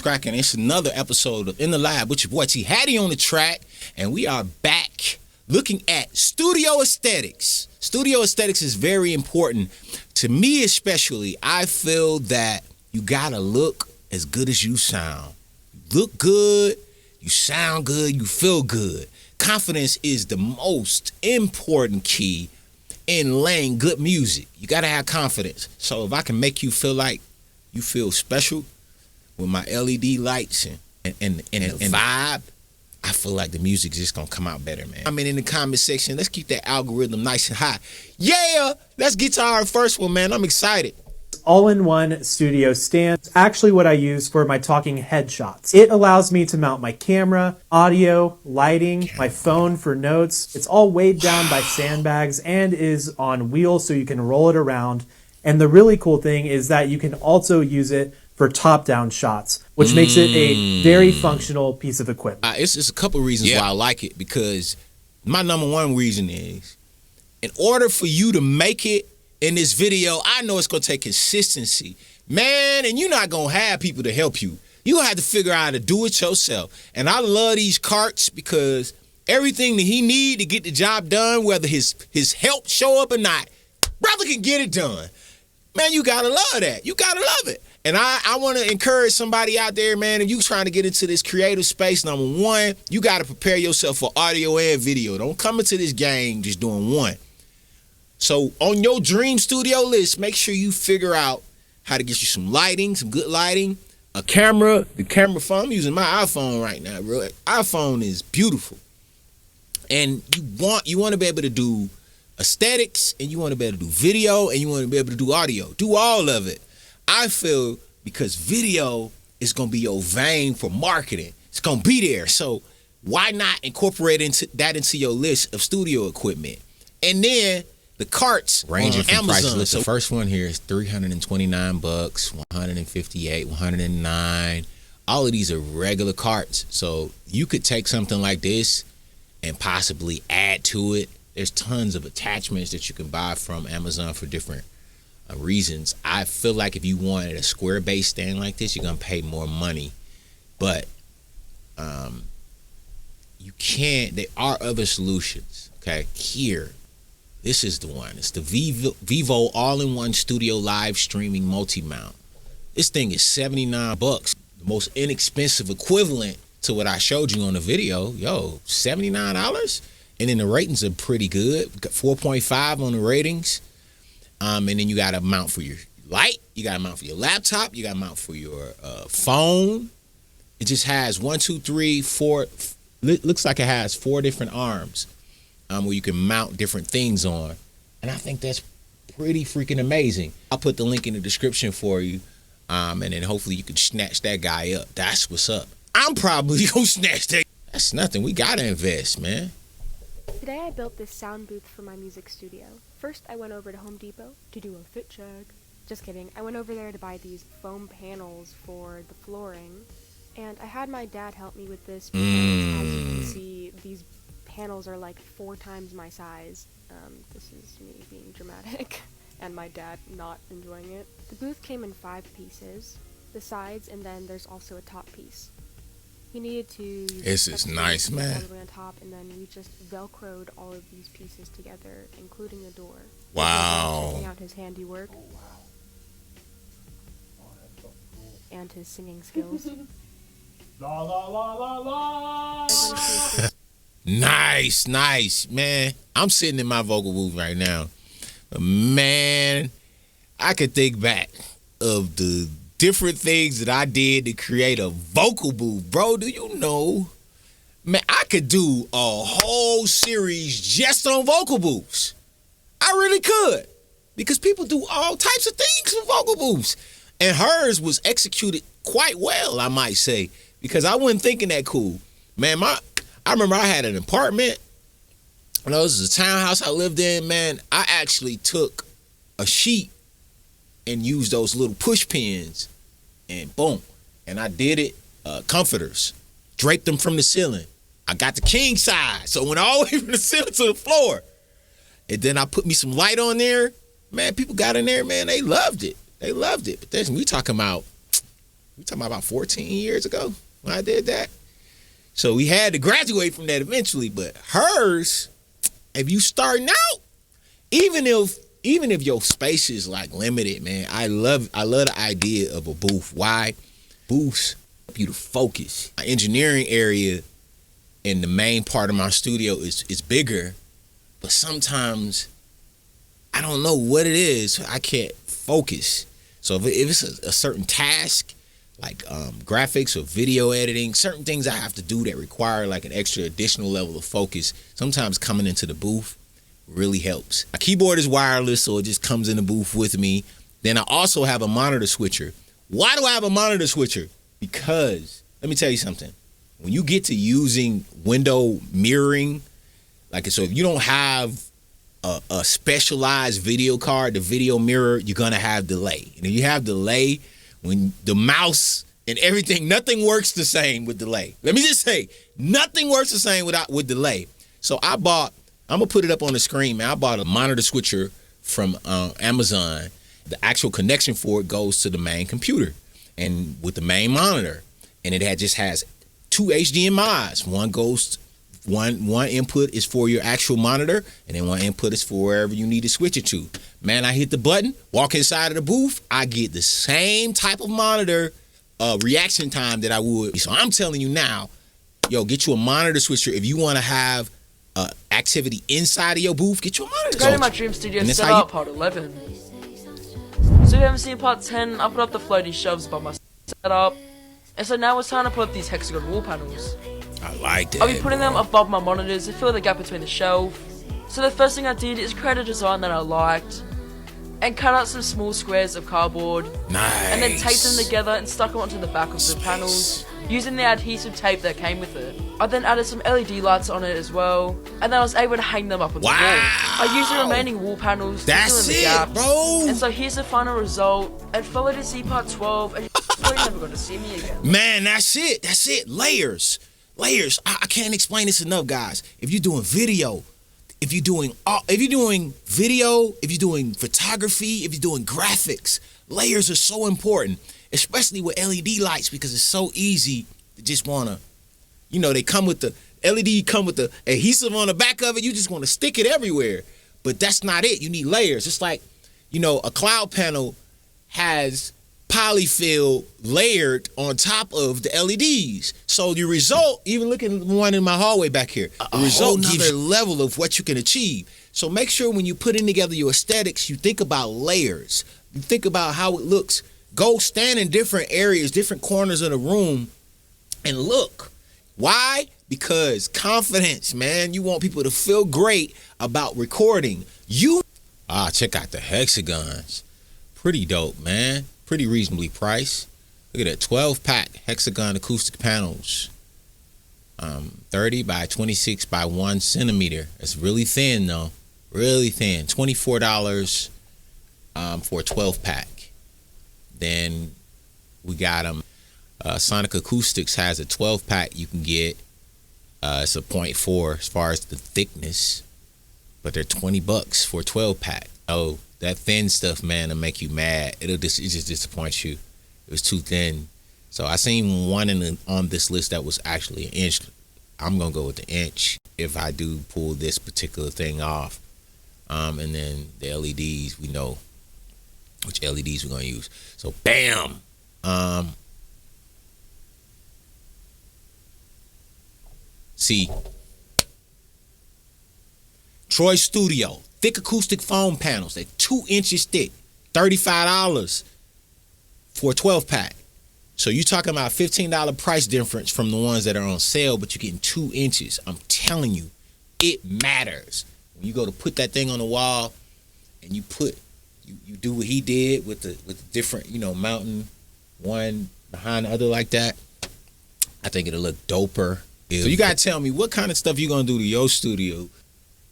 cracking? It's another episode of In the Lab with your boy T Hattie on the track, and we are back looking at studio aesthetics. Studio aesthetics is very important to me, especially. I feel that you gotta look as good as you sound. You look good, you sound good, you feel good. Confidence is the most important key in laying good music. You gotta have confidence. So if I can make you feel like you feel special with my LED lights and vibe, I feel like the music is just gonna come out better, man. I mean, in the comment section, let's keep that algorithm nice and high. Yeah, let's get to our first one, man. I'm excited. All-in-one studio stand. It's actually what I use for my talking headshots. It allows me to mount my camera, audio, lighting, my phone for notes. It's all weighed down by sandbags and is on wheels so you can roll it around. And the really cool thing is that you can also use it for top-down shots, which makes it a very functional piece of equipment. It's a couple reasons why I like it, because my number one reason is, in order for you to make it in this video, I know it's going to take consistency. Man, and you're not going to have people to help you. You're going to have to figure out how to do it yourself. And I love these carts because everything that he need to get the job done, whether his help show up or not, brother can get it done. Man, you got to love that. You got to love it. And I want to encourage somebody out there, man, if you trying to get into this creative space, number one, you got to prepare yourself for audio and video. Don't come into this game just doing one. So on your dream studio list, make sure you figure out how to get you some lighting, some good lighting, a camera, the camera phone. I'm using my iPhone right now, bro. iPhone is beautiful. And you want to be able to do aesthetics, and you want to be able to do video, and you want to be able to do audio. Do all of it. I feel because video is going to be your vein for marketing. It's going to be there. So why not incorporate that into your list of studio equipment? And then the carts ranging from prices. So the first one here is $329, $158, $109. All of these are regular carts. So you could take something like this and possibly add to it. There's tons of attachments that you can buy from Amazon for different reasons. I feel like if you wanted a square base stand like this, you're gonna pay more money, but you can't. There are other solutions. Okay, here, this is the one. It's the Vivo all-in-one studio live streaming multi-mount. This thing is $79, the most inexpensive equivalent to what I showed you on the video. Yo, $79, and then the ratings are pretty good. 4.5 on the ratings. And then you got a mount for your light, you got a mount for your laptop, you got a mount for your phone. It just has 1, 2, 3, 4. Looks like it has 4 different arms where you can mount different things on. And I think that's pretty freaking amazing. I'll put the link in the description for you. And then hopefully you can snatch that guy up. That's what's up. I'm probably gonna snatch that. That's nothing. We gotta invest, man. Today I built this sound booth for my music studio. First I went over to Home Depot to do a fit check. Just kidding. I went over there to buy these foam panels for the flooring. And I had my dad help me with this because as you can see, these panels are like 4 times my size. This is me being dramatic and my dad not enjoying it. The booth came in 5 pieces, the sides, and then there's also a top piece. He needed to use this is nice, man. all the way on top, and then we just velcroed all of these pieces together, including the door. Wow. Checking out his handiwork. And his singing skills. La la la la la. Nice, man. I'm sitting in my vocal booth right now. But man, I could think back of the different things that I did to create a vocal booth. Bro, do you know? Man, I could do a whole series just on vocal booths. I really could. Because people do all types of things with vocal booths. And hers was executed quite well, I might say. Because I wasn't thinking that cool. Man, I remember I had an apartment. You know, this is a townhouse I lived in, man. I actually took a sheet and used those little push pins and boom. And I did it, comforters. Draped them from the ceiling. I got the king size. So it went all the way from the ceiling to the floor. And then I put me some light on there. Man, people got in there, man. They loved it. They loved it. But we talking about We talking about 14 years ago when I did that. So we had to graduate from that eventually, but hers, if you starting out, even if your space is like limited, man, I love the idea of a booth. Why? Booths help you to focus. My engineering area in the main part of my studio is bigger, but sometimes I don't know what it is. I can't focus. So if it's a certain task, like graphics or video editing, certain things I have to do that require like an extra additional level of focus, sometimes coming into the booth really helps. My keyboard is wireless, so it just comes in the booth with me. Then I also have a monitor switcher. Why do I have a monitor switcher? Because, let me tell you something. When you get to using window mirroring, like, so if you don't have a specialized video card, the video mirror, you're gonna have delay. And if you have delay, when the mouse and everything, nothing works the same with delay. Let me just say, nothing works the same with delay. So I'm gonna put it up on the screen, man. I bought a monitor switcher from Amazon. The actual connection for it goes to the main computer and with the main monitor. And it just has 2 HDMIs. One input is for your actual monitor, and then one input is for wherever you need to switch it to. Man, I hit the button, walk inside of the booth, I get the same type of monitor reaction time that I would. So I'm telling you now, yo, get you a monitor switcher. If you want to have activity inside of your booth, get you a monitor switcher. Go to my dream studio setup, part 11. So if you haven't seen part 10, I put up the floaty shelves above my setup. And so now it's time to put up these hexagon wall panels. I like that. I'll be putting them above my monitors to fill the gap between the shelf. So the first thing I did is create a design that I liked and cut out some small squares of cardboard. Nice. And then taped them together and stuck them onto the back of the panels using the adhesive tape that came with it. I then added some LED lights on it as well, and then I was able to hang them up on the wall. I used the remaining wall panels to fill in the gaps. Bro. And so here's the final result. And follow to see part 12, and you're never going to see me again. Man, that's it. Layers. I can't explain this enough, guys. If you're doing video, if you're doing photography, if you're doing graphics, layers are so important, especially with LED lights, because it's so easy to just wanna, they come with the LED, come with the adhesive on the back of it. You just want to stick it everywhere, but that's not it. You need layers. It's like, a cloud panel has polyfill layered on top of the LEDs. So the result, even looking at the one in my hallway back here, the result gives you a level of what you can achieve. So make sure when you're putting together your aesthetics, you think about layers. You think about how it looks. Go stand in different areas, different corners of the room, and look. Why? Because confidence, man. You want people to feel great about recording. Check out the hexagons. Pretty dope, man. Pretty reasonably priced. Look at that 12-pack hexagon acoustic panels. 30 by 26 by 1 centimeter. It's really thin though. Really thin. $24 for a 12-pack. Then we got them. Sonic Acoustics has a 12-pack you can get. It's a 0.4 as far as the thickness, but they're $20 for a 12-pack. Oh, that thin stuff, man, will make you mad. It just disappoints you. It was too thin. So I seen one on this list that was actually an inch. I'm gonna go with the inch if I do pull this particular thing off. And then the LEDs, we know which LEDs we're gonna use. So bam. See, Troy Studio, thick acoustic foam panels. They're 2 inches thick, $35 for a 12-pack. So you're talking about $15 price difference from the ones that are on sale, but you're getting 2 inches. I'm telling you, it matters. When you go to put that thing on the wall, and you do what he did with the different, mounting one behind the other like that, I think it'll look doper. So you gotta tell me what kind of stuff you're gonna do to your studio.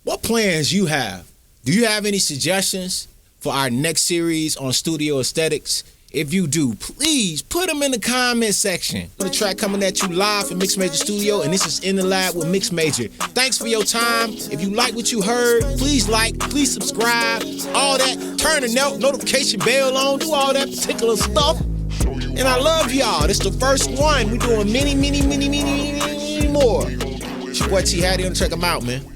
What plans you have? Do you have any suggestions for our next series on studio aesthetics? If you do, please put them in the comment section. The track coming at you live from MixMajor Studio, and this is In the Lab with MixMajor. Thanks for your time. If you like what you heard, please like, please subscribe, all that. Turn the notification bell on, do all that particular stuff. And I love y'all. This the first one. We doing many more. It's your boy T Hattie on the track. I'm out, man.